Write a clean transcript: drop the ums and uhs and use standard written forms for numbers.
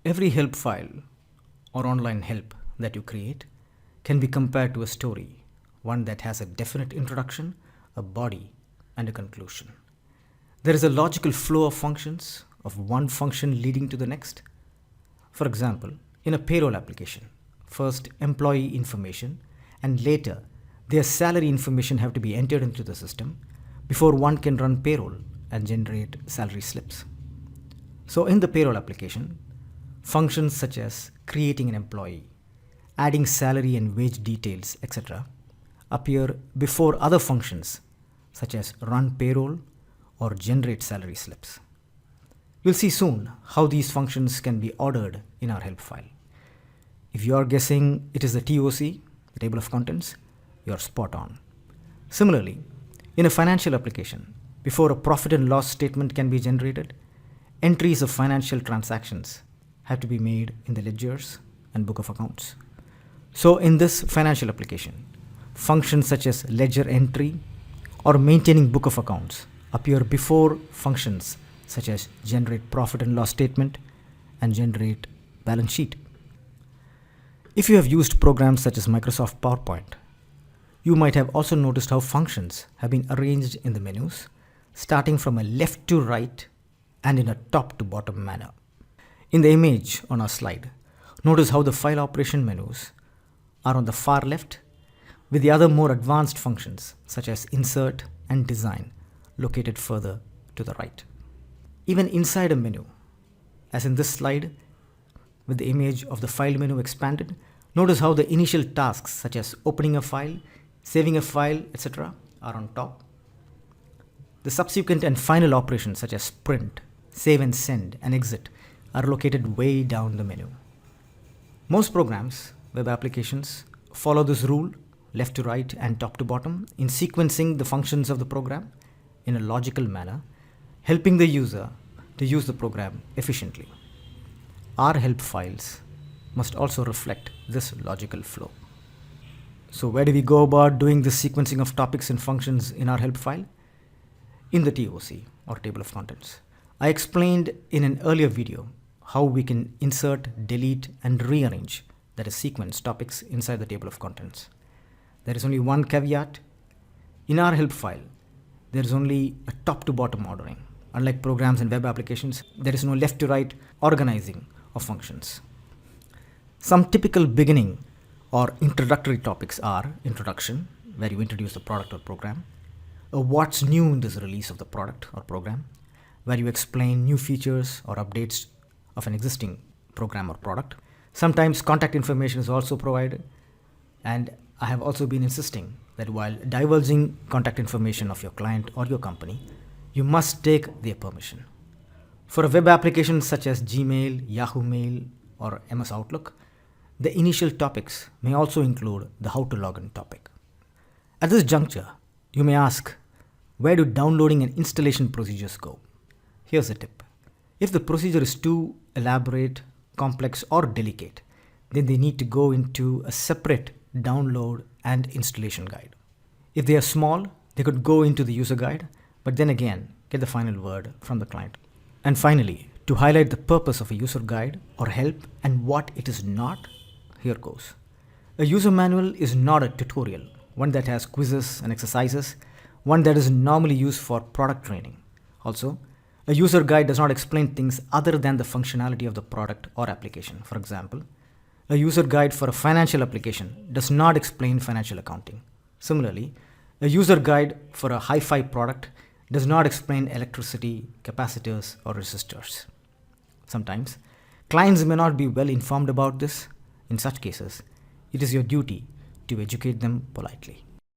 Every help file or online help that you create can be compared to a story, one that has a definite introduction, a body, and a conclusion. There is a logical flow of functions, of one function leading to the next. For example, in a payroll application, first employee information and later their salary information have to be entered into the system before one can run payroll and generate salary slips. So in the payroll application, functions such as creating an employee, adding salary and wage details, etc., appear before other functions such as run payroll or generate salary slips. We'll see soon how these functions can be ordered in our help file. If you are guessing it is the TOC, the table of contents, you're spot on. Similarly, in a financial application, before a profit and loss statement can be generated, entries of financial transactions have to be made in the ledgers and book of accounts. So in this financial application, functions such as ledger entry or maintaining book of accounts appear before functions such as generate profit and loss statement and generate balance sheet. If you have used programs such as Microsoft PowerPoint, you might have also noticed how functions have been arranged in the menus, starting from a left to right and in a top to bottom manner. In the image on our slide, notice how the file operation menus are on the far left, with the other more advanced functions such as insert and design located further to the right. Even inside a menu, as in this slide, with the image of the file menu expanded, notice how the initial tasks such as opening a file, saving a file, etc. are on top. The subsequent and final operations such as print, save and send, and exit are located way down the menu. Most programs, web applications, follow this rule, left to right and top to bottom, in sequencing the functions of the program in a logical manner, helping the user to use the program efficiently. Our help files must also reflect this logical flow. So where do we go about doing this sequencing of topics and functions in our help file? In the TOC, or table of contents. I explained in an earlier video how we can insert, delete, and rearrange, that is sequence, topics inside the table of contents. There is only one caveat. In our help file, there is only a top to bottom ordering. Unlike programs and web applications, there is no left to right organizing of functions. Some typical beginning or introductory topics are introduction, where you introduce the product or program, a what's new in this release of the product or program, where you explain new features or updates of an existing program or product. Sometimes contact information is also provided, and I have also been insisting that while divulging contact information of your client or your company, you must take their permission. For a web application such as Gmail, Yahoo Mail, or MS Outlook, the initial topics may also include the how to login topic. At this juncture, you may ask, where do downloading and installation procedures go? Here's a tip. If the procedure is too elaborate, complex, or delicate, then they need to go into a separate download and installation guide. If they are small, they could go into the user guide, but then again, get the final word from the client. And finally, to highlight the purpose of a user guide or help and what it is not, here goes. A user manual is not a tutorial, one that has quizzes and exercises, one that is normally used for product training. Also, a user guide does not explain things other than the functionality of the product or application. For example, a user guide for a financial application does not explain financial accounting. Similarly, a user guide for a hi-fi product does not explain electricity, capacitors, or resistors. Sometimes, clients may not be well informed about this. In such cases, it is your duty to educate them politely.